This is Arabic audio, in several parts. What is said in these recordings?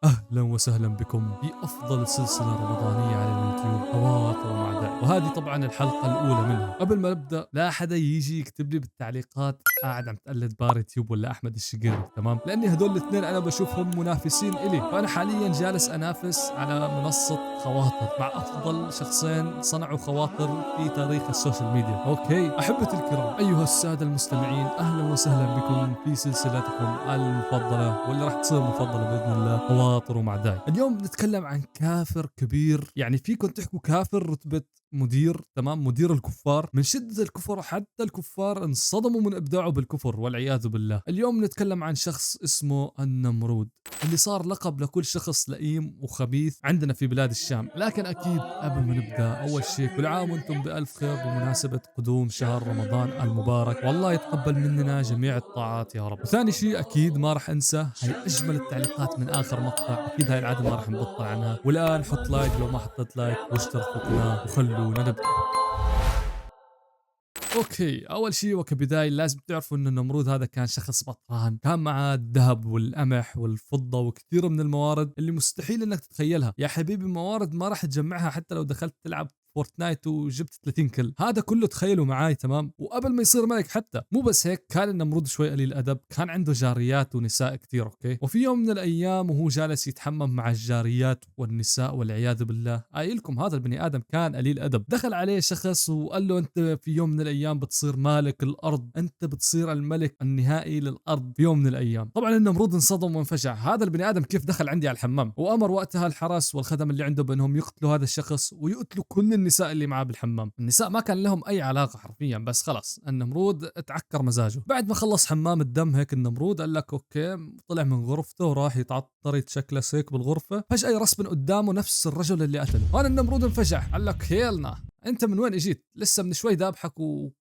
أهلا وسهلا بكم في أفضل سلسلة رمضانية على اليوتيوب خواطر مع داعي، وهذه طبعا الحلقة الأولى منها. قبل ما نبدأ لا حدا يجي يكتب لي بالتعليقات قاعد عم تقلد بار يوتيوب ولا أحمد الشقيري، تمام؟ لأني هدول الاثنين أنا بشوفهم منافسين إلي، فأنا حاليا جالس أنافس على منصة خواطر مع أفضل شخصين صنعوا خواطر في تاريخ السوشيال ميديا. أوكي أحبتي الكرام، أيها السادة المستمعين، أهلا وسهلا بكم في سلسلتكم المفضلة واللي راح تصير مفضلة بإذن الله، خواطر مع داي. اليوم بنتكلم عن كافر كبير، يعني فيكم تحكوا كافر رتبة مدير، تمام؟ مدير الكفار. من شدة الكفر حتى الكفار انصدموا من إبداعه بالكفر والعياذ بالله. اليوم نتكلم عن شخص اسمه النمرود، اللي صار لقب لكل شخص لئيم وخبيث عندنا في بلاد الشام. لكن أكيد قبل ما نبدأ أول شيء كل عام وأنتم بألف خير بمناسبة قدوم شهر رمضان المبارك، والله يتقبل مننا جميع الطاعات يا رب. وثاني شيء أكيد ما راح أنسى هاي أجمل التعليقات من آخر مقطع، أكيد هاي العادة ما راح نبطل عنها. والآن حط لايك لو ما حطيت لايك واشترك في القناة وخلونا نبدأ. اوكي اول شيء وكبدايه لازم تعرفوا انه النمرود هذا كان شخص بطران، كان معاه الذهب والقمح والفضه وكثير من الموارد اللي مستحيل انك تتخيلها. يا حبيبي موارد ما راح تجمعها حتى لو دخلت تلعب فورتنايت وجبت 30 كل، هذا كله تخيلوا معاي، تمام؟ وقبل ما يصير ملك حتى مو بس هيك، كان النمرود شوي قليل ادب، كان عنده جاريات ونساء كثير. اوكي، وفي يوم من الايام وهو جالس يتحمم مع الجاريات والنساء والعياذ بالله، قايل لكم هذا البني ادم كان قليل ادب، دخل عليه شخص وقال له انت في يوم من الايام بتصير مالك الارض، انت بتصير الملك النهائي للارض في يوم من الايام. طبعا النمرود انصدم وانفجع، هذا البني ادم كيف دخل عندي على الحمام؟ وامر وقتها الحرس والخدم اللي عنده بانهم يقتلوا هذا الشخص ويقتلوا كل النساء اللي معاه بالحمام. النساء ما كان لهم اي علاقه حرفيا، بس خلص النمرود اتعكر مزاجه. بعد ما خلص حمام الدم هيك النمرود قال لك اوكي، طلع من غرفته وراح يتعطر يتشكلس هيك بالغرفه، فجاه يرسبن قدامه نفس الرجل اللي قتله. هون النمرود انفجع، قال لك هيلنا انت من وين اجيت؟ لسه من شوي ذابحك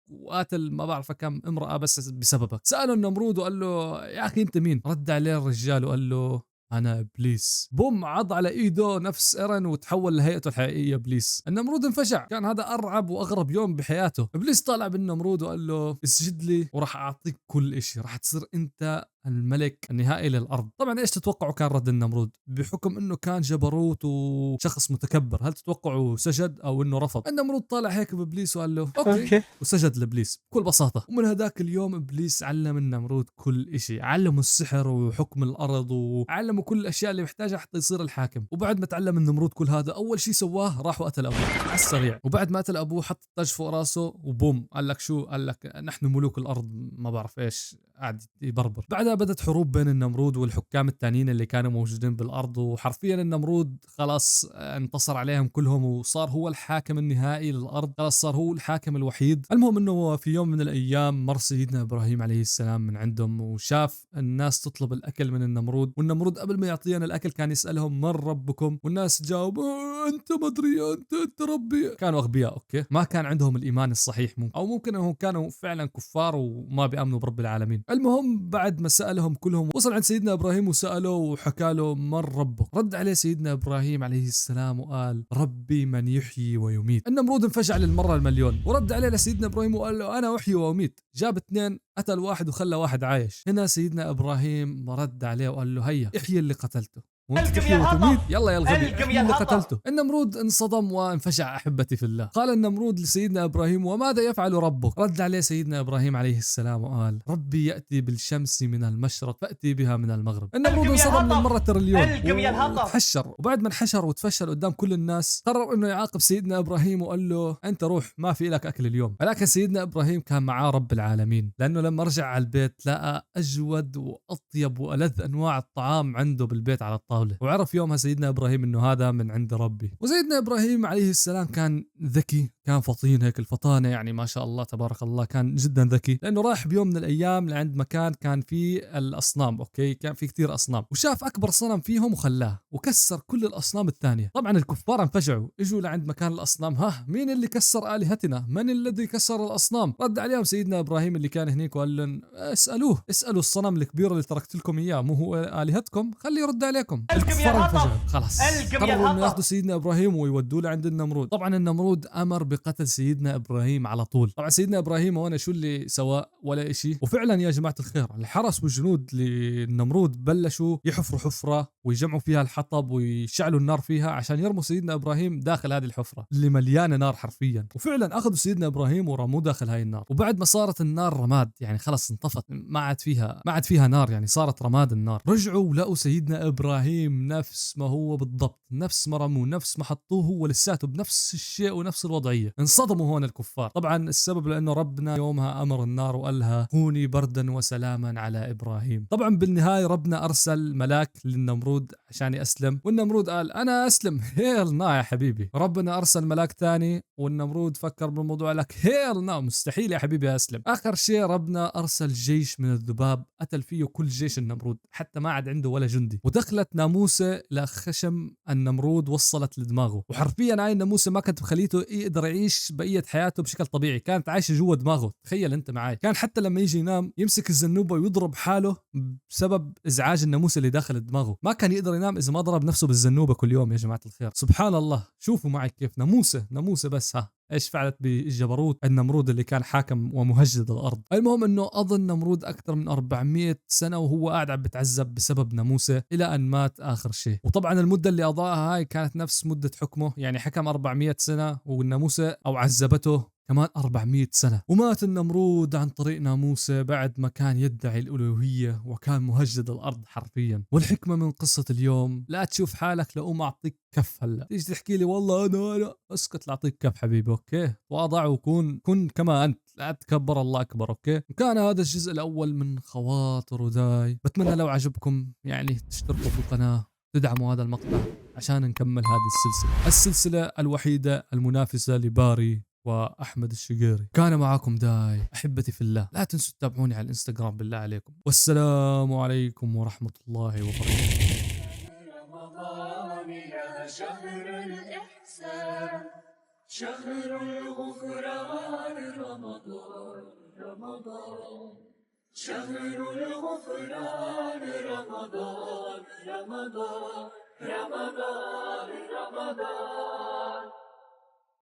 وقاتل ما بعرف كم امراه بس بسببك. ساله النمرود وقال له يا اخي انت مين؟ رد عليه الرجال وقال له انا ابليس. بوم عض على ايده نفس ايرن وتحول لهيئته الحقيقيه ابليس. النمرود انفجع، كان هذا ارعب واغرب يوم بحياته. ابليس طالع بالنمرود وقال له اسجد لي وراح اعطيك كل إشي، راح تصير انت الملك النهائي للارض. طبعا ايش تتوقعوا كان رد النمرود؟ بحكم انه كان جبروت وشخص متكبر، هل تتوقعوا سجد او انه رفض؟ النمرود طالع هيك بابليس وقال له اوكي وسجد لابليس بكل بساطه. ومن هذاك اليوم ابليس علم النمرود كل إشي، علمه السحر وحكم الارض وعلمه كل الاشياء اللي محتاجها حتى يصير الحاكم. وبعد ما تعلم النمرود كل هذا اول شيء سواه راح وقتل ابوه على السريع. وبعد ما قتل ابوه حط التاج فوق راسه وبوم، قال لك شو؟ قال لك نحن ملوك الارض ما بعرف ايش، قاعد يبربر. بعدها بدت حروب بين النمرود والحكام التانيين اللي كانوا موجودين بالارض، وحرفيا النمرود خلاص انتصر عليهم كلهم وصار هو الحاكم النهائي للارض، خلاص صار هو الحاكم الوحيد. المهم انه في يوم من الايام مر سيدنا ابراهيم عليه السلام من عندهم وشاف الناس تطلب الاكل من النمرود، والنمرود قبل ما يعطينا الاكل كان يسالهم من ربكم، والناس تجاوب انت ما ادري انت ربي. كانوا اغبياء، اوكي، ما كان عندهم الايمان الصحيح، ممكن او ممكن انهم كانوا فعلا كفار وما بيامنوا برب العالمين. المهم بعد ما سالهم كلهم وصل عند سيدنا ابراهيم وساله وحكى له من ربك. رد عليه سيدنا ابراهيم عليه السلام وقال ربي من يحيي ويميت. النمرود انفجع للمره المليون ورد عليه لسيدنا ابراهيم وقال له انا احيي واميت. جاب اثنين، قتل واحد وخلى واحد عايش. هنا سيدنا ابراهيم رد عليه وقال له هيا احيي اللي قتلته، وانت تحيي وتميت؟ يلا يا الغبي احيي اللي قتلته. النمرود انصدم وانفجع احبتي في الله. قال النمرود لسيدنا ابراهيم وماذا يفعل ربك؟ رد عليه سيدنا ابراهيم عليه السلام وقال ربي ياتي بالشمس من المشرق فاتي بها من المغرب. النمرود انصدم للمره تريليون وتحشر، وبعد ما انحشر وتفشل قدام كل الناس قرر انه يعاقب سيدنا ابراهيم وقال له انت روح ما في لك اكل اليوم. ولكن سيدنا ابراهيم كان معاه رب العالمين، لانه لما رجع على البيت لقى اجود واطيب والذ انواع الطعام عنده بالبيت على الطاوله، وعرف يومها سيدنا ابراهيم انه هذا من عند ربي. وسيدنا ابراهيم عليه السلام كان ذكي، كان فطين هيك الفطانه، يعني ما شاء الله تبارك الله، كان جدا ذكي، لانه راح بيوم من الايام لعند مكان كان فيه الاصنام. اوكي، كان في كثير اصنام، وشاف اكبر صنم فيهم وخلاه وكسر كل الاصنام الثانيه. طبعا الكفار انفجعوا، اجوا لعند مكان الاصنام، ها مين اللي كسر الهتنا؟ من الذي كسر الاصنام؟ رد عليهم سيدنا ابراهيم اللي كان هنيك وقال لهم اسالوه، اسالوا الصنم الكبير اللي تركت لكم اياه، مو هو الهتكم؟ خليه يرد عليكم. الكفار انفجروا خلاص، قرروا انه ياخذوا سيدنا ابراهيم ويودوه لعند النمرود. طبعا النمرود امر بقتل سيدنا ابراهيم على طول. طبعا سيدنا ابراهيم هون شو اللي سواء ولا شيء. وفعلا يا جماعه الخير الحرس والجنود للنمرود بلشوا يحفروا حفره ويجمعوا فيها الحطب ويشعلوا النار فيها عشان يرموا سيدنا ابراهيم داخل هذه الحفره اللي مليانه نار حرفيا. وفعلا اخذوا سيدنا ابراهيم ورموه داخل هاي النار. وبعد ما صارت النار رماد، يعني خلص انطفت، ما عاد فيها نار، يعني صارت رماد النار. رجعوا ولقوا سيدنا ابراهيم نفس ما هو بالضبط، نفس ما رموه، نفس ما حطوه هو لساته بنفس الشيء ونفس الوضعيه. انصدموا هون الكفار. طبعا السبب لانه ربنا يومها امر النار وقال لها كوني بردا وسلاما على ابراهيم. طبعا بالنهايه ربنا ارسل ملاك للنمرود عشان يسلم، والنمرود قال انا اسلم. هيل نا يا حبيبي. ربنا ارسل ملاك ثاني والنمرود فكر بالموضوع لك هيل نا، مستحيل يا حبيبي اسلم. اخر شيء ربنا ارسل جيش من الذباب قتل فيه كل جيش النمرود، حتى ما عاد عنده ولا جندي. ودخلت ناموسه لخشم النمرود وصلت لدماغه، وحرفيا هاي الناموسه ما كانت بخليته يقدر يعيش بقيه حياته بشكل طبيعي، كانت عايشه جوا دماغه. تخيل انت معي، كان حتى لما يجي ينام يمسك الزنوبه ويضرب حاله بسبب ازعاج الناموسه اللي داخل دماغه. ما كان يقدر ينام اذا ما ضرب نفسه بالزنوبه كل يوم. يا جماعه الخير سبحان الله، شوفوا معي كيف ناموسه بس ايش فعلت بالجبروت النمرود اللي كان حاكم ومهجد الارض. المهم انه اظن نمرود اكثر من 400 سنه وهو قاعد عم بتعذب بسبب ناموسه الى ان مات اخر شيء. وطبعا المده اللي قضاها هاي كانت نفس مده حكمه، يعني حكم 400 سنه والناموسه او عذبته كمان 400 سنة. ومات النمرود عن طريق ناموسه بعد ما كان يدعي الألوهية وكان مهجد الأرض حرفيا. والحكمة من قصة اليوم، لا تشوف حالك لأقوم أعطيك كف هلا تيجي تحكي لي والله أنا اسكت، لأعطيك كف حبيبي. أوكي واضع وكن كما أنت، لا تكبر الله أكبر. أوكي كان هذا الجزء الأول من خواطر وداي. بتمنى لو عجبكم يعني تشتركوا في القناة، تدعموا هذا المقطع عشان نكمل هذه السلسلة الوحيدة المنافسة لباري وأحمد الشقيري. كان معاكم داي، أحبتي في الله. لا تنسوا تتابعوني على الإنستغرام بالله عليكم. والسلام عليكم ورحمة الله وبركاته. رمضان يا شهر الإحسان، شهر الغفران، رمضان شهر الغفران، رمضان